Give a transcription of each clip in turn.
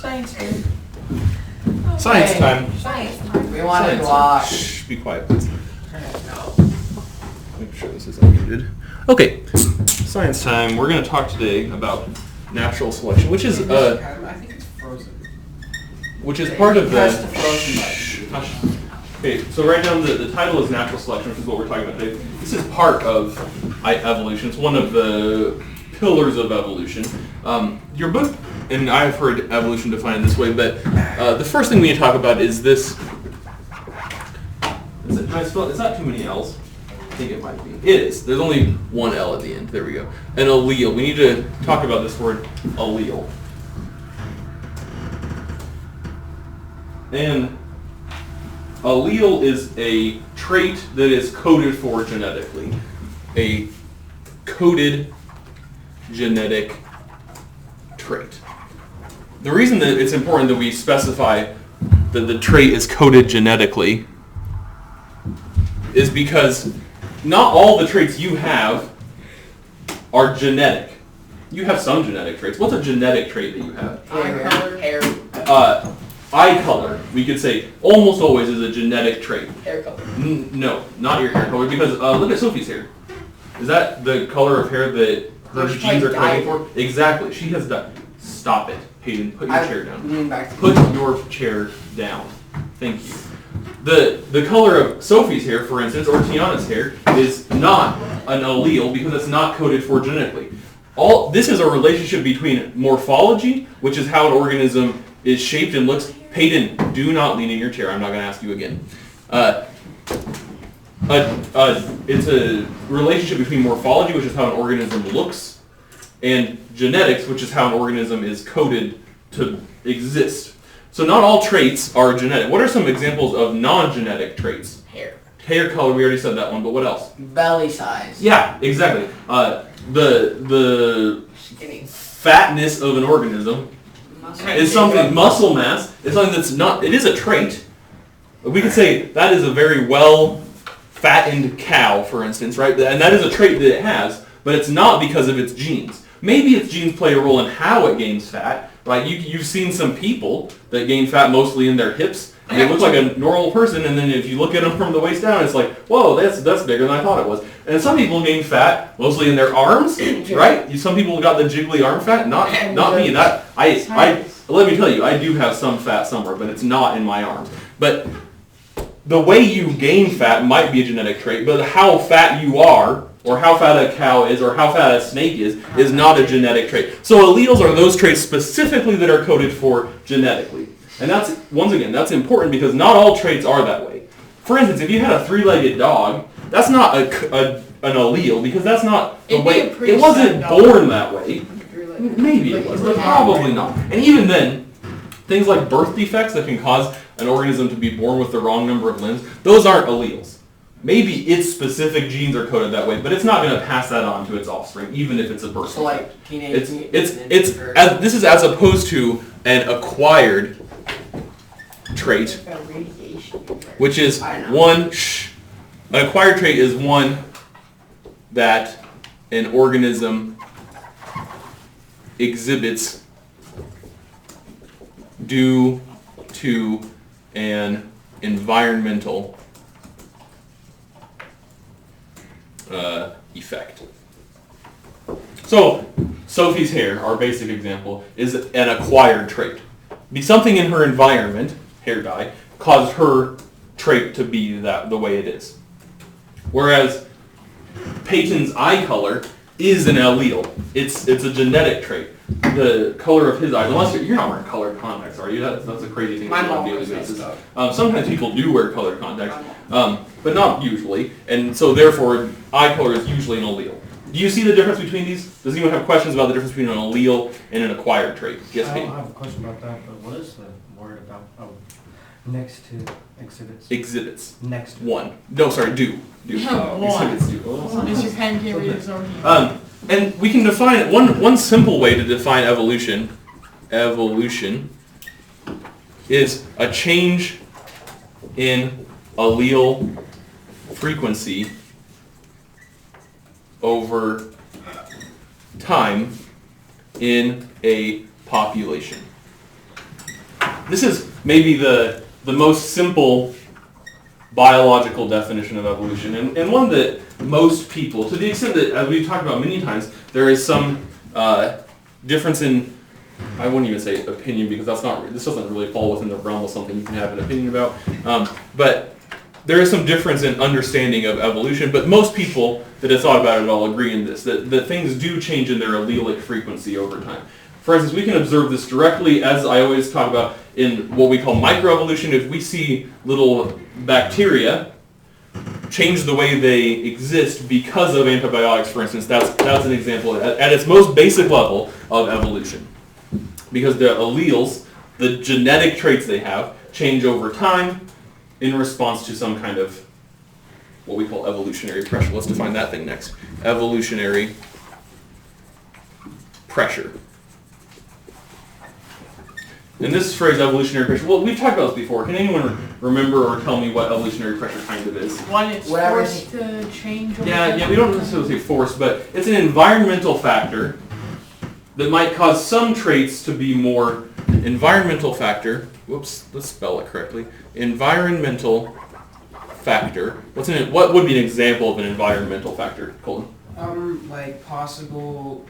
Science time. Science time. Science time. We want to Science watch. Shh, be quiet, please. Make sure this is unmuted. Okay, science time. We're going to talk today about natural selection, which is I think it's frozen. which is part of the. Press the frozen button. Hush. Okay, so right now the title is natural selection, which is what we're talking about today. This is part of evolution. It's one of the pillars of evolution. Your book, and I've heard evolution defined this way, but the first thing we need to talk about is this. Can I spell it? It's not too many L's. I think it might be. It is. There's only one L at the end. There we go. An allele. We need to talk about this word allele. And allele is a trait that is coded for genetically. A coded genetic trait. The reason that it's important that we specify that the trait is coded genetically is because not all the traits you have are genetic. You have some genetic traits. What's a genetic trait that you have? Hair. Eye color, we could say, almost always is a genetic trait. Hair color. No, not your hair color, because look at Sophie's hair. Is that the color of hair that her genes are coding for? Exactly. She has done. Stop it, Peyton. Put your chair down. Put your chair down. Thank you. The color of Sophie's hair, for instance, or Tiana's hair, is not an allele because it's not coded for genetically. This is a relationship between morphology, which is how an organism is shaped and looks. Peyton, do not lean in your chair. I'm not going to ask you again. It's a relationship between morphology, which is how an organism looks, and genetics, which is how an organism is coded to exist. So not all traits are genetic. What are some examples of non-genetic traits? Hair color, we already said that one, but what else? Belly size. Yeah, exactly. The fatness of an organism is something, muscle mass is something that's not, it is a trait. We could say that is a very well fattened cow, for instance, right? And that is a trait that it has, but it's not because of its genes. Maybe its genes play a role in how it gains fat, right? You've seen some people that gain fat mostly in their hips, and they look like a normal person, and then if you look at them from the waist down, it's like, whoa, that's bigger than I thought it was. And some people gain fat mostly in their arms, right? Some people got the jiggly arm fat, not me. Let me tell you, I do have some fat somewhere, but it's not in my arms. But the way you gain fat might be a genetic trait, but how fat you are, or how fat a cow is, or how fat a snake is not a genetic trait. So alleles are those traits specifically that are coded for genetically. And that's, once again, that's important because not all traits are that way. For instance, if you had a three-legged dog, that's not an allele because that's not the way, it wasn't born that way. Maybe it was, but probably not. And even then, things like birth defects that can cause an organism to be born with the wrong number of limbs, those aren't alleles. Maybe its specific genes are coded that way, but it's not going to pass that on to its offspring, even if it's a birth defect. So like teenage this is as opposed to an acquired trait, which is one. An acquired trait is one that an organism exhibits due to an environmental effect. So, Sophie's hair, our basic example, is an acquired trait. Be something in her environment, hair dye, caused her trait to be the way it is. Whereas Peyton's eye color is an allele. It's a genetic trait. The color of his eyes, unless you're not wearing colored contacts, are you? That's a crazy thing to do on a daily basis. Sometimes people do wear colored contacts, but not usually, and so therefore eye color is usually an allele. Do you see the difference between these? Does anyone have questions about the difference between an allele and an acquired trait? Yes, Peyton. I have a question about that, but what is the word about next to exhibits? Exhibits. Next. One. No, sorry, do. Exhibits do. Mr. Penn can't read his own. And we can define it, one simple way to define evolution is a change in allele frequency over time in a population. this is maybe the most simple biological definition of evolution, and one that most people, to the extent that, as we've talked about many times, there is some difference in, I wouldn't even say opinion, because this doesn't really fall within the realm of something you can have an opinion about, but there is some difference in understanding of evolution, but most people that have thought about it all agree in this, that things do change in their allelic frequency over time. For instance, we can observe this directly, as I always talk about, in what we call microevolution. If we see little bacteria change the way they exist because of antibiotics, for instance, that's an example at its most basic level of evolution. Because the alleles, the genetic traits they have, change over time in response to some kind of what we call evolutionary pressure. Let's define that thing next. Evolutionary pressure. And this phrase, evolutionary pressure, well, we've talked about this before. Can anyone remember or tell me what evolutionary pressure kind of is? When it's forced to change. Yeah, we don't necessarily say forced, but it's an environmental factor that might cause some traits to be more environmental factor. Whoops, let's spell it correctly. Environmental factor. What would be an example of an environmental factor, Colton? Like possible,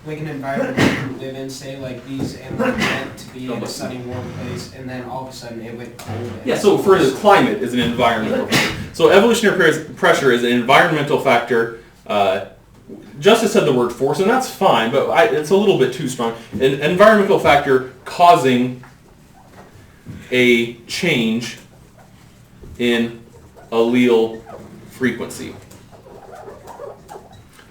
like an environment you can live in, say like these animals are meant to be in a sunny warm place, and then all of a sudden it went cold. Yeah, so for instance, climate is an environmental factor. So evolutionary pressure is an environmental factor. Justice said the word force, and that's fine, but it's a little bit too strong. An environmental factor causing a change in allele frequency.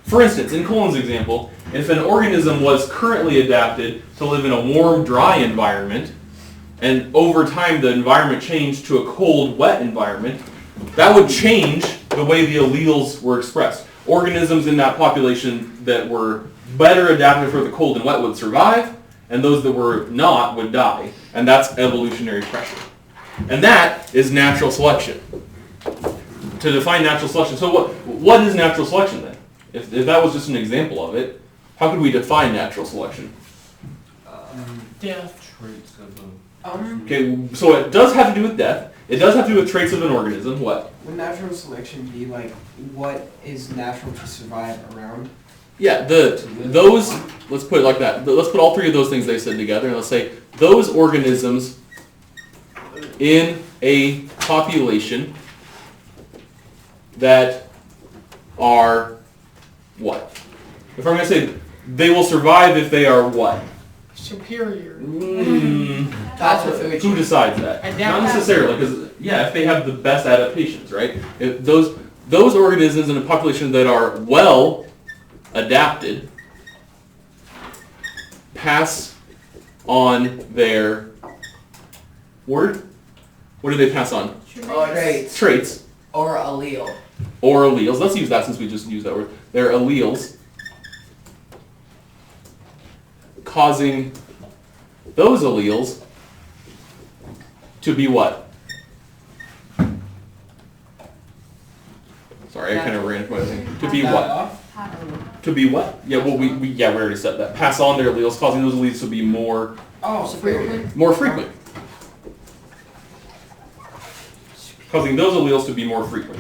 For instance, in Colin's example, if an organism was currently adapted to live in a warm, dry environment, and over time the environment changed to a cold, wet environment, that would change the way the alleles were expressed. Organisms in that population that were better adapted for the cold and wet would survive, and those that were not would die. And that's evolutionary pressure. And that is natural selection. To define natural selection, so what is natural selection then? If that was just an example of it, how could we define natural selection? Death. Traits of them. Okay, so it does have to do with death. It does have to do with traits of an organism. What? Would natural selection be like what is natural to survive around? Yeah, those, let's put it like that. Let's put all three of those things they said together, and let's say those organisms in a population that are what? If I'm going to say they will survive if they are what? Superior. That's what food. Who decides that? Not necessarily, because if they have the best adaptations, right? If those organisms in a population that are well adapted pass on their word. What do they pass on? Traits. Traits. Or allele. Or alleles. Let's use that since we just used that word. They're alleles causing those alleles to be what? Sorry, I kind of ran into my thing. To be what? To be what? Yeah, well, we already said that. Pass on their alleles, causing those alleles to be more Superior. more frequent. Causing those alleles to be more frequent.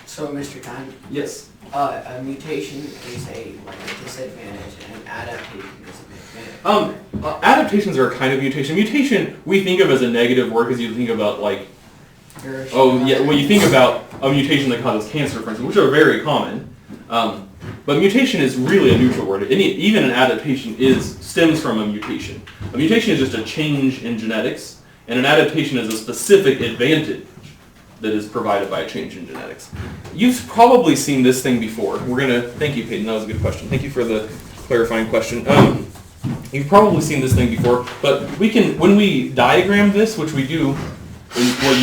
So, Mr. Khan, Yes. a mutation is a disadvantage, and an adaptation is an advantage. Adaptations are a kind of mutation. Mutation we think of as a negative word because you think about like, you think about a mutation that causes cancer, for instance, which are very common. But mutation is really a neutral word. Even an adaptation stems from a mutation. A mutation is just a change in genetics, and an adaptation is a specific advantage that is provided by a change in genetics. You've probably seen this thing before. Thank you, Peyton, that was a good question. Thank you for the clarifying question. You've probably seen this thing before, but when we diagram this, which we do,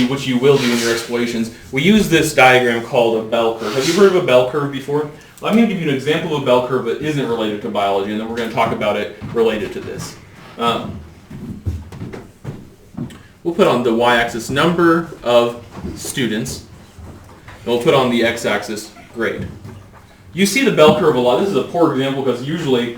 which you will do in your explorations, we use this diagram called a bell curve. Have you heard of a bell curve before? Well, I'm going to give you an example of a bell curve that isn't related to biology, and then we're going to talk about it related to this. We'll put on the y-axis number of students, and we'll put on the x-axis grade. You see the bell curve a lot. This is a poor example because usually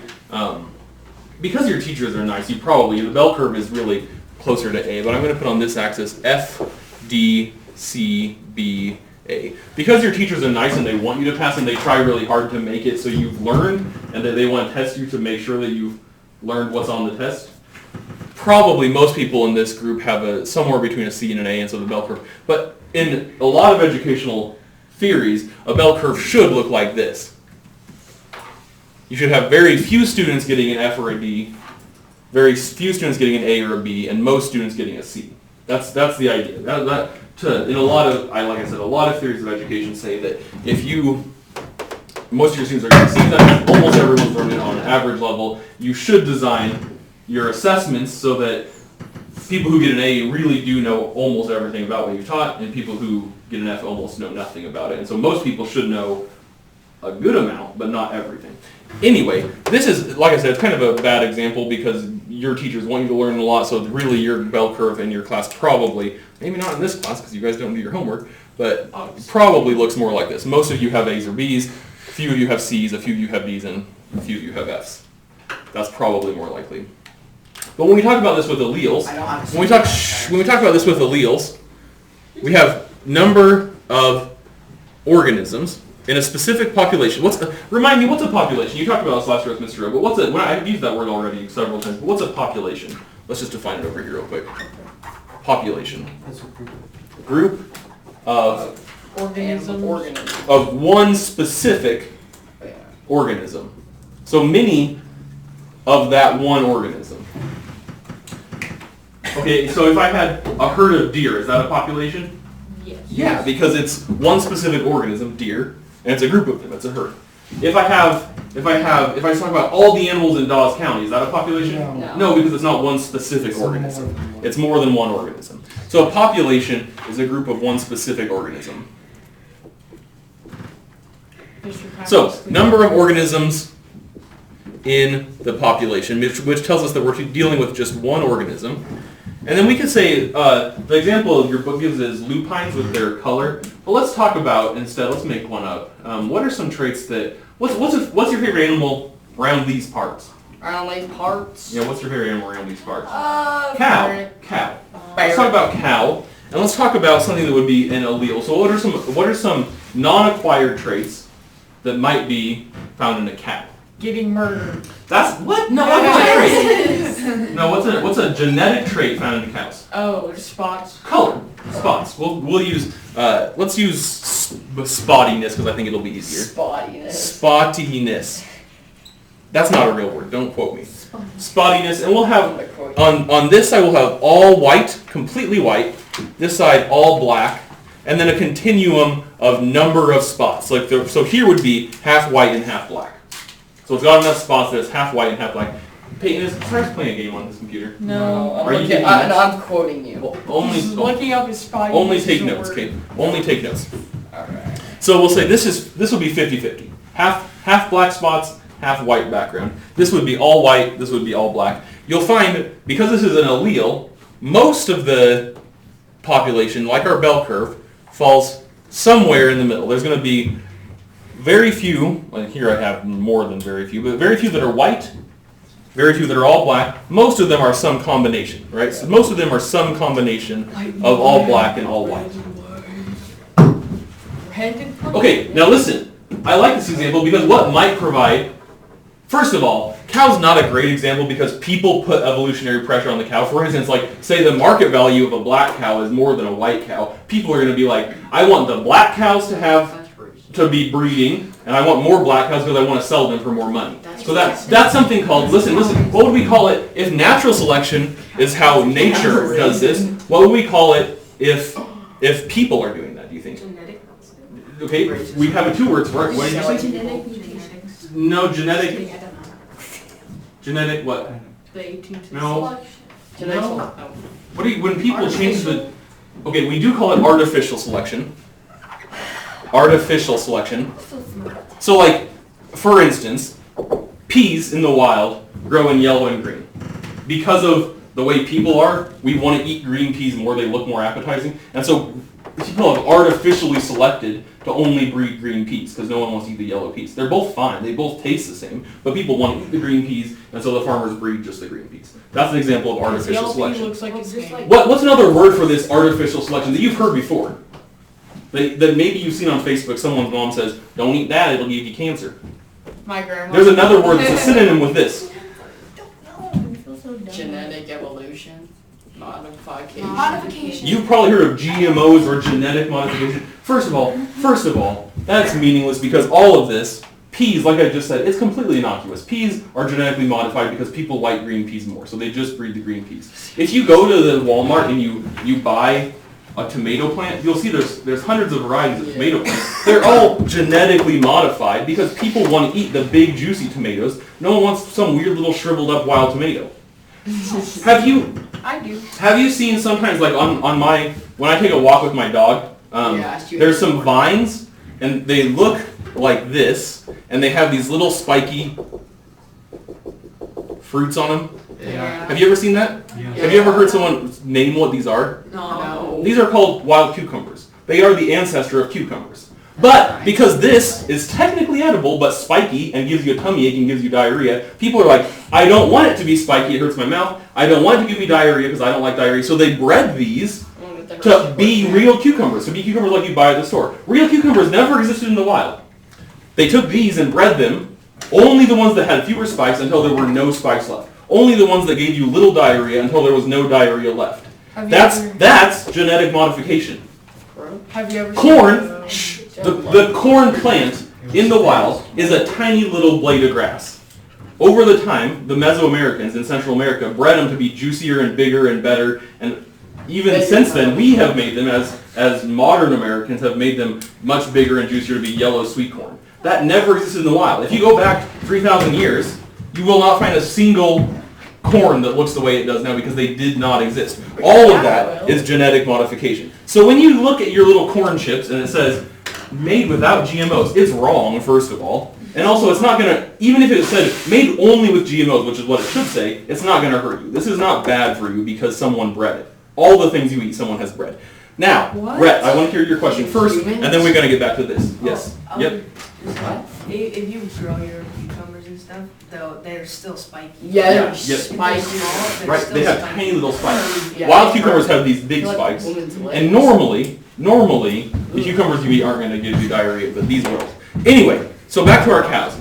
because your teachers are nice, the bell curve is really closer to A, but I'm going to put on this axis F, D, C, B, A. Because your teachers are nice and they want you to pass and they try really hard to make it so you've learned and that they want to test you to make sure that you've learned what's on the test, probably most people in this group have somewhere between a C and an A, and so the bell curve. But in a lot of educational theories, a bell curve should look like this. You should have very few students getting an F or a D, very few students getting an A or a B, and most students getting a C. That's the idea. In a lot of, like I said, a lot of theories of education say that if most of your students are getting C's, that almost everyone's learning on an average level, you should design your assessments so that people who get an A really do know almost everything about what you've taught, and people who get an F almost know nothing about it. And so most people should know a good amount, but not everything. Anyway, this is, like I said, it's kind of a bad example because your teachers want you to learn a lot, so really your bell curve in your class probably, maybe not in this class because you guys don't do your homework, but probably looks more like this. Most of you have A's or B's, a few of you have C's, a few of you have D's, and a few of you have F's. That's probably more likely. But when we talk about this with alleles, when we talk about this with alleles, we have number of organisms in a specific population. Remind me, what's a population? You talked about this last year with Mr. O, but I've used that word already several times, but what's a population? Let's just define it over here real quick. Population. That's a group. Group of Organisms. of one specific organism. So many of that one organism. Okay, so if I had a herd of deer, is that a population? Yes. Yeah, because it's one specific organism, deer, and it's a group of them, it's a herd. If I just talk about all the animals in Dawes County, is that a population? No. No, because it's not one specific organism. It's more than one organism. So a population is a group of one specific organism. So, number of organisms in the population, which tells us that we're dealing with just one organism. And then we could say, the example of your book gives is lupines with their color. But let's talk about, instead, let's make one up. What are some traits that, what's your favorite animal around these parts? Around these parts? Yeah, what's your favorite animal around these parts? Parrot. Cow. Let's talk about cow, and let's talk about something that would be an allele. So what are some non-acquired traits that might be found in a cow? Getting murdered. That's what? No, that's not a trait. No, what's a genetic trait found in cows? Oh, spots. Color. Spots. We'll use let's use spottiness because I think it'll be easier. Spottiness. That's not a real word. Don't quote me. Spottiness, and we'll have on this side we'll have all white, completely white. This side all black, and then a continuum of number of spots. So here would be half white and half black. So it's got enough spots that it's half white and half black. Peyton, is Sarah's playing a game on this computer? No. Are you taking notes? I'm quoting you. Well, only Looking up his spot. only take notes, Kate. Only take notes. Alright. So we'll say this will be 50-50. Half black spots, half white background. This would be all white, this would be all black. You'll find, because this is an allele, most of the population, like our bell curve, falls somewhere in the middle. There's going to be very few, like here I have more than very few, but very few that are white, very few that are all black. Most of them are some combination, right? So most of them are some combination of all black and all white. Okay, now listen. I like this example because what might provide, first of all, cow's not a great example because people put evolutionary pressure on the cow. For instance, like say the market value of a black cow is more than a white cow. People are going to be like, I want the black cows to be breeding, and I want more black cows because I want to sell them for more money. So that's something called, listen, what would we call it if natural selection is how nature does this? What would we call it if people are doing that, do you think? Okay, we have two words for it. What did you say? Genetics. No, genetic what? The 18th. No. No. What do you, when people change the, okay, we do call it artificial selection. Artificial selection. So like, for instance, peas in the wild grow in yellow and green. Because of the way people are, we want to eat green peas more, they look more appetizing. And so people have artificially selected to only breed green peas because no one wants to eat the yellow peas. They're both fine. They both taste the same, but people want to eat the green peas, and so the farmers breed just the green peas. That's an example of artificial Yellow pea selection. looks like it's just like- What's another word for this artificial selection that you've heard before? That maybe you've seen on Facebook. Someone's mom says, "Don't eat that; it'll give you cancer." My grandma. There's another word that's a synonym with this. Genetic evolution, modification. Modification. You've probably heard of GMOs or genetic modification. First of all, that's meaningless because all of this, peas, like I just said, it's completely innocuous. Peas are genetically modified because people like green peas more, so they just breed the green peas. If you go to the Walmart and you buy a tomato plant, you'll see there's hundreds of varieties of tomato plants. They're all genetically modified because people want to eat the big juicy tomatoes. No one wants some weird little shriveled up wild tomato. I do. Have you seen sometimes, like on my, when I take a walk with my dog, there's some vines, and they look like this, and they have these little spiky fruits on them? Yeah. Have you ever seen that? Yeah. Have you ever heard someone name what these are? No. These are called wild cucumbers. They are the ancestor of cucumbers. But because this is technically edible, but spiky and gives you a tummy ache and gives you diarrhea, people are like, I don't want it to be spiky, it hurts my mouth. I don't want it to give me diarrhea because I don't like diarrhea. So they bred these to be real cucumbers, to be cucumbers like you buy at the store. Real cucumbers never existed in the wild. They took these and bred them, only the ones that had fewer spikes until there were no spikes left. Only the ones that gave you little diarrhea until there was no diarrhea left. That's genetic modification. Have you ever Corn, the corn plant in the wild is a tiny little blade of grass. Over the time, the Mesoamericans in Central America bred them to be juicier and bigger and better, and even since then, we have made them, as modern Americans have made them much bigger and juicier to be yellow sweet corn. That never existed in the wild. If you go back 3,000 years, you will not find a single corn that looks the way it does now because they did not exist. All of that is genetic modification. So when you look at your little corn chips and it says, made without GMOs, it's wrong, first of all. And also, it's not going to, even if it said made only with GMOs, which is what it should say, it's not going to hurt you. This is not bad for you because someone bred it. All the things you eat, someone has bred. Now, Rhett, I want to hear your question first, and then we're going to get back to this. Yes. Yep. What? If you grow your cucumbers and stuff, though they're still spiky. Yeah, Yeah, they're yep. spicy. Right, they have tiny little spikes. Yeah. Wild cucumbers have these big Like spikes. women's legs. And normally, the cucumbers you eat aren't going to give you diarrhea, but these will. Anyway, so back to our cows.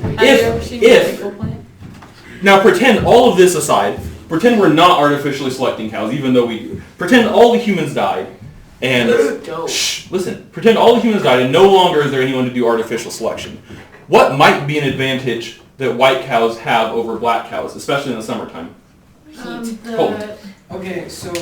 Now pretend all of this aside, pretend we're not artificially selecting cows, even though we do. Pretend all the humans died, and listen, pretend all the humans died, and no longer is there anyone to do artificial selection. What might be an advantage that white cows have over black cows, especially in the summertime? Cold. Okay, so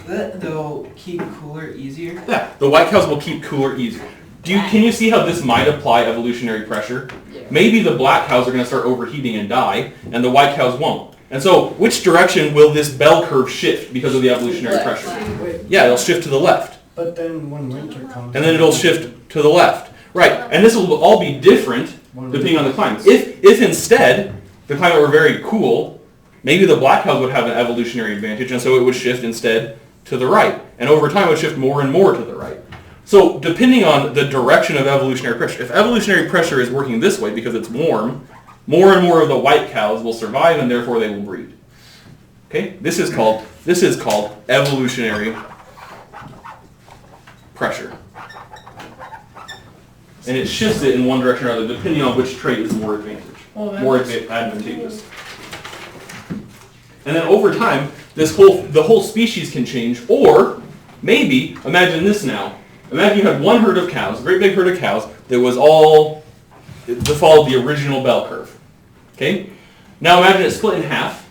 they'll keep cooler easier. Yeah, the white cows will keep cooler easier. Can you see how this might apply evolutionary pressure? Yeah. Maybe the black cows are going to start overheating and die, and the white cows won't. And so, which direction will this bell curve shift because of the evolutionary pressure? Yeah, it'll shift to the left. But then when winter comes... And then it'll shift to the left. Right, and this will all be different depending on the climate. If instead the climate were very cool, maybe the black cows would have an evolutionary advantage, and so it would shift instead to the right. And over time it would shift more and more to the right. So depending on the direction of evolutionary pressure, if evolutionary pressure is working this way because it's warm, more and more of the white cows will survive and therefore they will breed. Okay? This is called evolutionary pressure. And it shifts it in one direction or other depending on which trait is more advantageous. And then over time, the whole species can change, or maybe, imagine this now. Imagine you had one herd of cows, a very big herd of cows, that was all, that followed the original bell curve. Okay? Now imagine it split in half,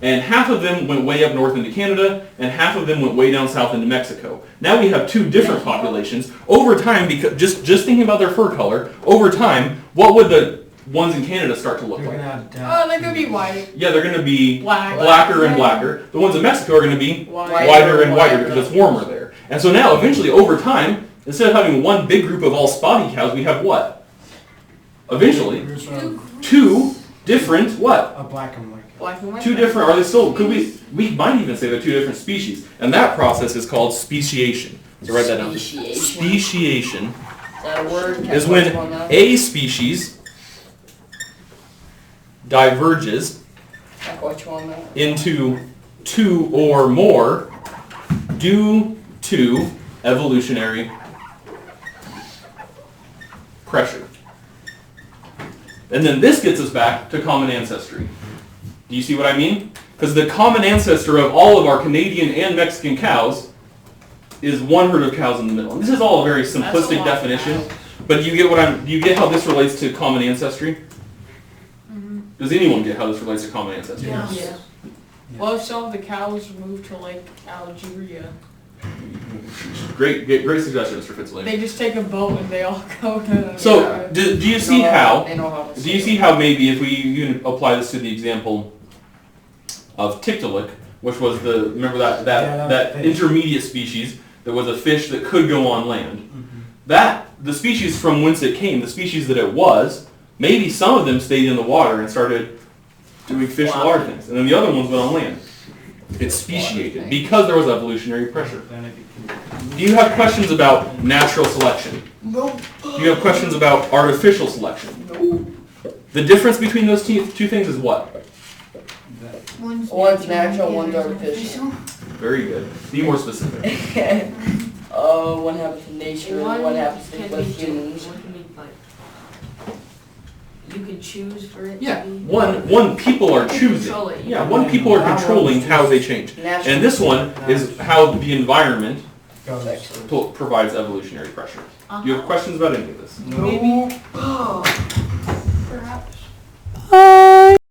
and half of them went way up north into Canada, and half of them went way down south into Mexico. Now we have two different populations. Over time, because just thinking about their fur color, over time, what would the ones in Canada start to look like? they're gonna be white. Yeah, they're going to be Blacker and blacker. The ones in Mexico are going to be wider and wider because it's warmer there. And so now, eventually, over time, instead of having one big group of all spotty cows, we have what? Eventually, two different what? A black and white. Black and white. Two different, are they still, we might even say they're two different species. And that process is called speciation. So write that down. Speciation. Speciation Is that a word? Can I is touch when on that? a species diverges Can I quote you on that? into two or more due to evolutionary pressure. And then this gets us back to common ancestry. Do you see what I mean? Because the common ancestor of all of our Canadian and Mexican cows is one herd of cows in the middle. And this is all a very That's a simplistic lot of definition, cows. but you get how this relates to common ancestry? Does anyone get how this relates to common ancestry? Yeah. Yeah. Well, if some of the cows moved to like Algeria, Great suggestion, Mr. Fitzwilliam. they just take a boat and they all go to. So, do you see They know how? They know how to Do you see how maybe if we even apply this to the example of Tiktaalik, which was remember Yeah, that fish. intermediate species that was a fish that could go on land. Mm-hmm. That the species from whence it came, the species that it was, maybe some of them stayed in the water and started doing fish and water things, and then the other ones went on land. It's speciated because there was evolutionary pressure. Then it became- Do you have questions about natural selection? No. Do you have questions about artificial selection? No. The difference between those two things is what? that- One's natural, one's artificial. Very good. Be more specific. One happens in nature, one happens with humans. One can be like, you can choose for it Yeah. to be. One people are choosing. Control it. Yeah, one people are controlling how they change. Natural. And this one is how the environment goes- provides evolutionary pressure. Do you have questions about any of this? Maybe. Perhaps.